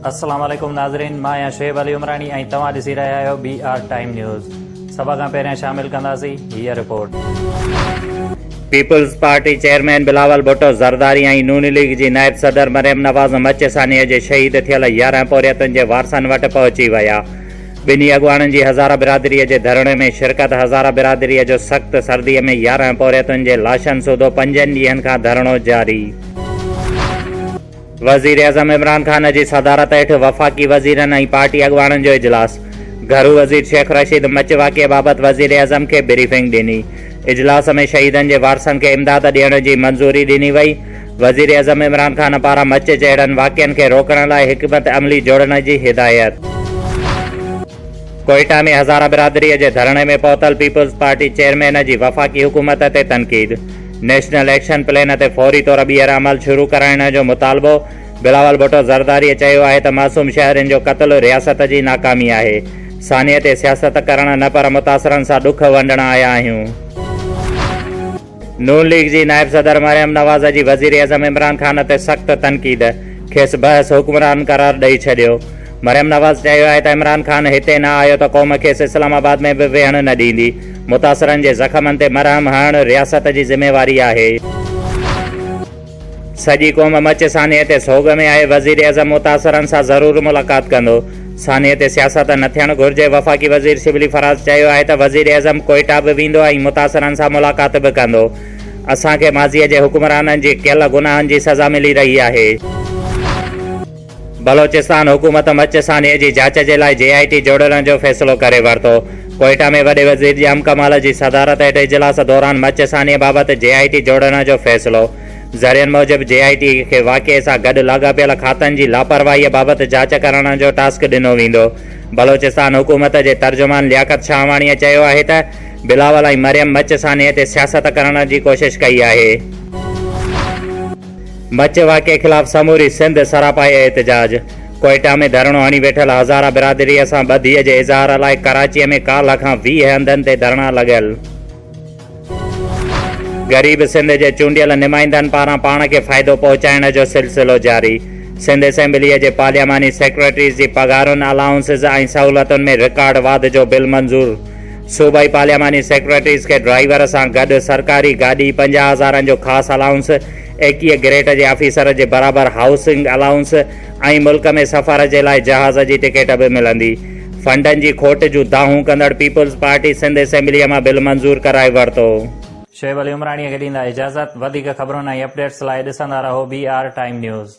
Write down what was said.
अस्सलाम वालेकुम नाज़रीन, मां आहियां शुएब अली उमरानी ऐं तव्हां ॾिसी रहिया आहियो BR टाइम न्यूज़। सभ खां पहिरियां शामिल कंदासीं हीअ रिपोर्ट। पीपल्स पार्टी चेयरमैन बिलावल भुट्टो ज़रदारी ऐं नून लीग जी नायब सदर मरियम नवाज़ मचसानीअ जे शहीद थियल 11 पोरियतुनि जे वारसनि वटि पहुची विया। ॿिन्ही अॻुवाणनि जी हज़ारा बिरादरीअ जे धरणे में शिरकत। हज़ारा बिरादरीअ जो सख़्त सर्दीअ में 11 पोरियतुनि जे लाशनि सूधो 5 ॾींहनि खां धरणो जारी। वज़ीर आज़म इमरान ख़ान जी सदारत हेठि वफ़ाक़ी वज़ीरनि ऐं पार्टी अॻुवाणनि जो इजलास। घरू वज़ीर शेख रशीद मच वाक़िए बाबति वज़ीर आज़म खे ब्रीफिंग ॾिनी। इजलास में शहीदनि जे वारसनि खे इमदाद ॾियण जी मंज़ूरी ॾिनी वई। वज़ीर आज़म इमरान ख़ान पारां मच जहिड़नि वाक़िअनि खे रोकण लाइ हिकमत अमली जोड़ण जी हिदायत। कोयटा में हज़ारा बिरादरीअ जे धरणे में पहुतल पीपल्स पार्टी चेयरमैन जी वफ़ाक़ी हुकूमत ते तनक़ीद। नेशनल एक्शन प्लान ते फौरी तौर ॿीहर अमल शुरू कराइण जो मुतालबो। बिलावल भुट्टो ज़रदारीअ चयो आहे त मासूम शहरियुनि जो क़त्ल रियासत जी नाकामी आहे। सानीअ ते सियासत करण न पर मुतासिरनि सां ॾुख वंडण आया आहियूं। नून लीग जी नायब सदर मरियम नवाज़ जी वज़ीर आज़म इमरान ख़ान ते सख़्त तनक़ीद। खेसि बहस हुक्मरान करार ॾेई छॾियो। मरियम नवाज़ चयो आहे त इमरान ख़ान हिते न आयो त क़ौम खेसि इस्लामाबाद में बि वेहण न ॾींदी। मुतासिरनि जे ज़ख़्मनि ते मरहम हणणु रियासत जी ज़िम्मेवारी आहे। सॼी क़ौम मच सानीअ ते सोग में आहे। वज़ीर आज़म मुतासिरनि सां ज़रूरु मुलाक़ात कंदो। सानीअ ते सियासत न थियणु घुरिजे। वफ़ाक़ी वज़ीर शिबली फराज़ चयो आहे त वज़ीर आज़म कोयटा बि वेंदो ऐं मुतासिरनि सां मुलाक़ात बि कंदो। असांखे माज़ीअ जे हुक्मराननि जी कयल गुनाहनि जी सज़ा मिली रही आहे। बलोचिस्तान हुकूमत मच सानीअ जी जांच जे लाइ JIT जोड़ण जो फ़ैसिलो करे वरितो। कोयटा में वॾे वज़ीर जाम कमाल जी सदारत हेठि इजलास दौरान मच सानीअ बाबति JIT जोड़ण जो फ़ैसिलो। ज़रियनि मूजिबि JIT खे वाक़िए सां गॾु लाॻापियल खातनि जी लापरवाहीअ बाबति जांच करण जो टास्क ॾिनो वेंदो। बलोचिस्तान हुकूमत जे तर्जुमान लियाकत शाहवाणीअ चयो आहे त बिलावल ऐं मरियम मच सानीअ ते सियासत करण जी कोशिश कई आहे। मच वाक़िए ख़िलाफ़ समूरी सिंध सरापाए एहतिजाज। कोयटा में धरणो हणी वेठल हज़ारा बिरादरीअ सां ॿधीअ जे इज़हार लाइ कराचीअ में काल्ह खां 20 हंधनि ते धरणा लॻियल। ग़रीब सिंध जे चूंडियल नुमाइंदनि पारां पाण खे फ़ाइदो पहुचाइण जो सिलसिलो जारी। सिंध असेंबलीअ जे पार्लियामानी सेक्रेटरीज़ जी पगारुनि अलाउंसिस ऐं सहूलियतुनि में रिकॉर्ड वाध जो बिल मंज़ूर। सूबाई पार्लियामानी सेक्रेटरीज़ खे ड्राइवर सां गॾु सरकारी गाॾी, 50,000 जो ख़ासि अलाउंस, 21 ग्रेड जे ऑफिसर जे बराबरि हाउसिंग अलाउंस ऐं मुल्क में सफ़र जे लाइ जहाज़ जी टिकट बि मिलंदी। फंडनि जी खोट जूं दाहूं कंदड़ पीपल्स पार्टी सिंध असेंबलीअ मां बिल मंज़ूर कराए वरितो। शुएब अली उमरानीअ खे ॾींदा इजाज़त। वधीक ख़बरुनि ऐं अपडेट्स लाइ ॾिसंदा रहो BR टाइम न्यूज़।